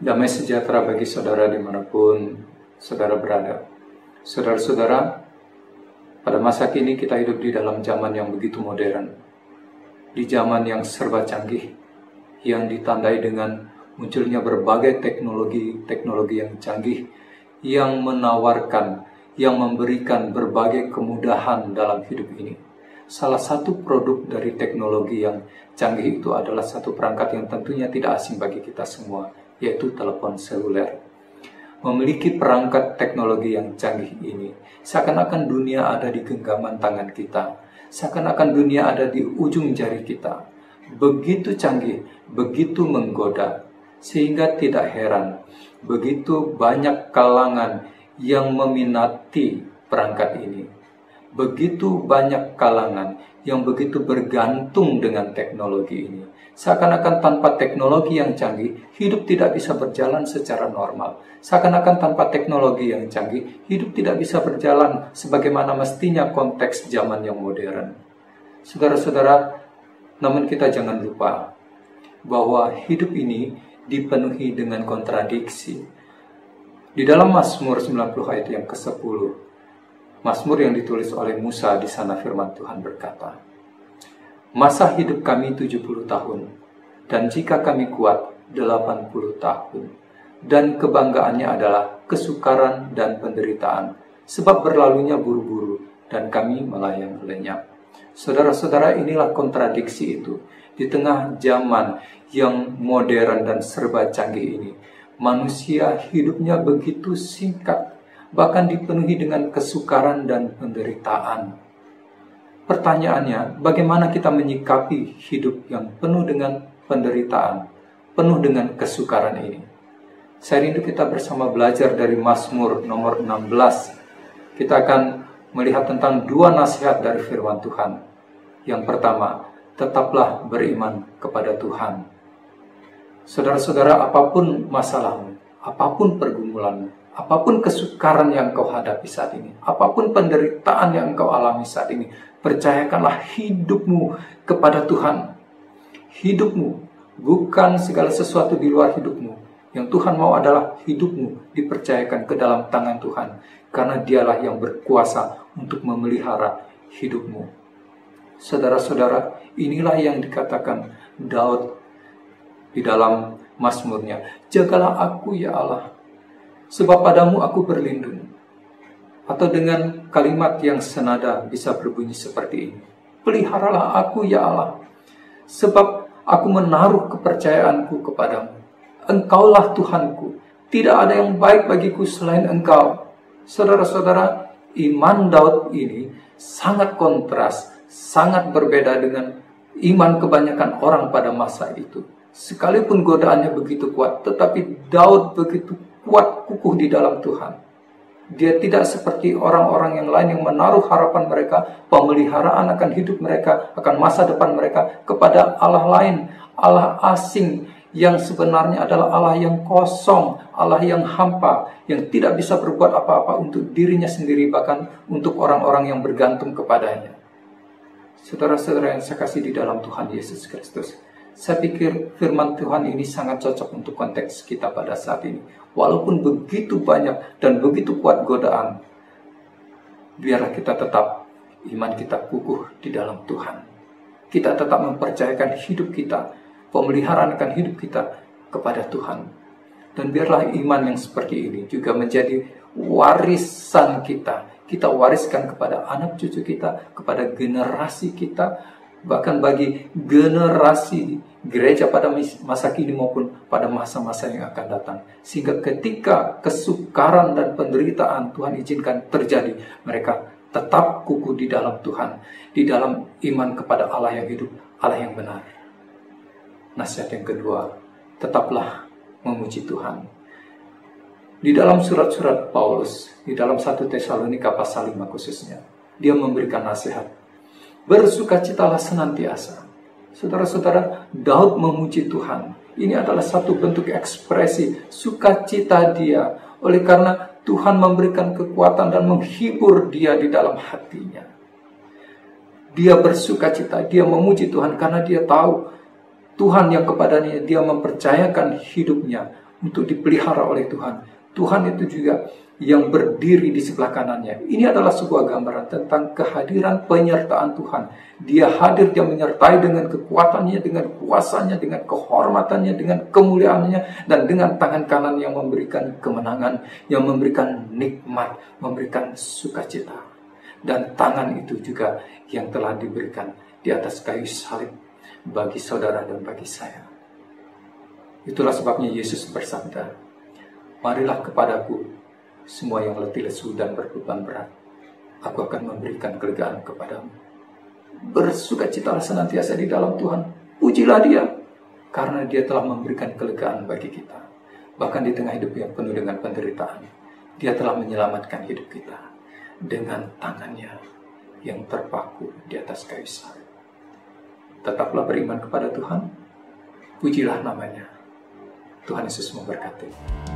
Damai sejahtera bagi saudara dimanapun saudara berada. Saudara-saudara, pada masa kini kita hidup di dalam zaman yang begitu modern. Di zaman yang serba canggih, yang ditandai dengan munculnya berbagai teknologi yang canggih, yang menawarkan, yang memberikan berbagai kemudahan dalam hidup ini. Salah satu produk dari teknologi yang canggih itu adalah satu perangkat yang tentunya tidak asing bagi kita semua, yaitu telepon seluler. Memiliki perangkat teknologi yang canggih ini, seakan-akan dunia ada di genggaman tangan kita, seakan-akan dunia ada di ujung jari kita. Begitu canggih, begitu menggoda, sehingga tidak heran begitu banyak kalangan yang meminati perangkat ini. Begitu banyak kalangan yang begitu bergantung dengan teknologi ini. Seakan-akan tanpa teknologi yang canggih, hidup tidak bisa berjalan secara normal. Seakan-akan tanpa teknologi yang canggih, hidup tidak bisa berjalan sebagaimana mestinya konteks zaman yang modern. Saudara-saudara, namun kita jangan lupa bahwa hidup ini dipenuhi dengan kontradiksi. Di dalam Mazmur 90 ayat yang ke-10, Mazmur yang ditulis oleh Musa, di sana firman Tuhan berkata, "Masa hidup kami 70 tahun, dan jika kami kuat 80 tahun. Dan kebanggaannya adalah kesukaran dan penderitaan, sebab berlalunya buru-buru, dan kami melayang lenyap." Saudara-saudara, inilah kontradiksi itu. Di tengah zaman yang modern dan serba canggih ini, manusia hidupnya begitu singkat, bahkan dipenuhi dengan kesukaran dan penderitaan. Pertanyaannya, bagaimana kita menyikapi hidup yang penuh dengan penderitaan, penuh dengan kesukaran ini? Saya rindu kita bersama belajar dari Mazmur nomor 16. Kita akan melihat tentang dua nasihat dari firman Tuhan. Yang pertama, tetaplah beriman kepada Tuhan. Saudara-saudara, apapun masalahmu, apapun pergumulanmu, apapun kesukaran yang engkau hadapi saat ini, apapun penderitaan yang engkau alami saat ini, percayakanlah hidupmu kepada Tuhan. Hidupmu, bukan segala sesuatu di luar hidupmu. Yang Tuhan mau adalah hidupmu dipercayakan ke dalam tangan Tuhan, karena Dialah yang berkuasa untuk memelihara hidupmu. Saudara-saudara, inilah yang dikatakan Daud di dalam Mazmurnya. "Jagalah aku ya Allah, sebab padamu aku berlindung." Atau dengan kalimat yang senada bisa berbunyi seperti ini, "Peliharalah aku ya Allah, sebab aku menaruh kepercayaanku kepadamu. Engkaulah Tuhanku, tidak ada yang baik bagiku selain Engkau." Saudara-saudara, iman Daud ini sangat kontras, sangat berbeda dengan iman kebanyakan orang pada masa itu. Sekalipun godaannya begitu kuat, tetapi Daud begitu kuat kukuh di dalam Tuhan. Dia tidak seperti orang-orang yang lain yang menaruh harapan mereka, pemeliharaan akan hidup mereka, akan masa depan mereka kepada Allah lain, Allah asing, yang sebenarnya adalah Allah yang kosong, Allah yang hampa, yang tidak bisa berbuat apa-apa untuk dirinya sendiri, bahkan untuk orang-orang yang bergantung kepadanya. Saudara-saudara yang saya kasih di dalam Tuhan Yesus Kristus, saya pikir firman Tuhan ini sangat cocok untuk konteks kita pada saat ini. Walaupun begitu banyak dan begitu kuat godaan, biarlah kita tetap, iman kita kukuh di dalam Tuhan. Kita tetap mempercayakan hidup kita, pemeliharaan akan hidup kita kepada Tuhan. Dan biarlah iman yang seperti ini juga menjadi warisan kita. Kita wariskan kepada anak cucu kita, kepada generasi kita, bahkan bagi generasi gereja pada masa kini maupun pada masa-masa yang akan datang. Sehingga ketika kesukaran dan penderitaan Tuhan izinkan terjadi, mereka tetap kukuh di dalam Tuhan, di dalam iman kepada Allah yang hidup, Allah yang benar. Nasihat yang kedua, tetaplah memuji Tuhan. Di dalam surat-surat Paulus, di dalam 1 Tesalonika pasal 5 khususnya, dia memberikan nasihat, bersukacitalah senantiasa. Saudara-saudara, Daud memuji Tuhan. Ini adalah satu bentuk ekspresi sukacita dia, oleh karena Tuhan memberikan kekuatan dan menghibur dia di dalam hatinya. Dia bersukacita, dia memuji Tuhan karena dia tahu Tuhan yang kepadanya dia mempercayakan hidupnya, untuk dipelihara oleh Tuhan. Tuhan itu juga yang berdiri di sebelah kanannya. Ini adalah sebuah gambaran tentang kehadiran penyertaan Tuhan. Dia hadir, dia menyertai dengan kekuatannya, dengan kuasanya, dengan kehormatannya, dengan kemuliaannya, dan dengan tangan kanan yang memberikan kemenangan, yang memberikan nikmat, memberikan sukacita. Dan tangan itu juga yang telah diberikan di atas kayu salib bagi saudara dan bagi saya. Itulah sebabnya Yesus bersabda, "Marilah kepadaku semua yang letih lesu dan berbeban berat, aku akan memberikan kelegaan kepadamu." Bersukacitalah senantiasa di dalam Tuhan. Pujilah Dia, karena Dia telah memberikan kelegaan bagi kita. Bahkan di tengah hidup yang penuh dengan penderitaan, Dia telah menyelamatkan hidup kita dengan tangannya yang terpaku di atas kayu salib. Tetaplah beriman kepada Tuhan. Pujilah namanya. Tuhan Yesus memberkati.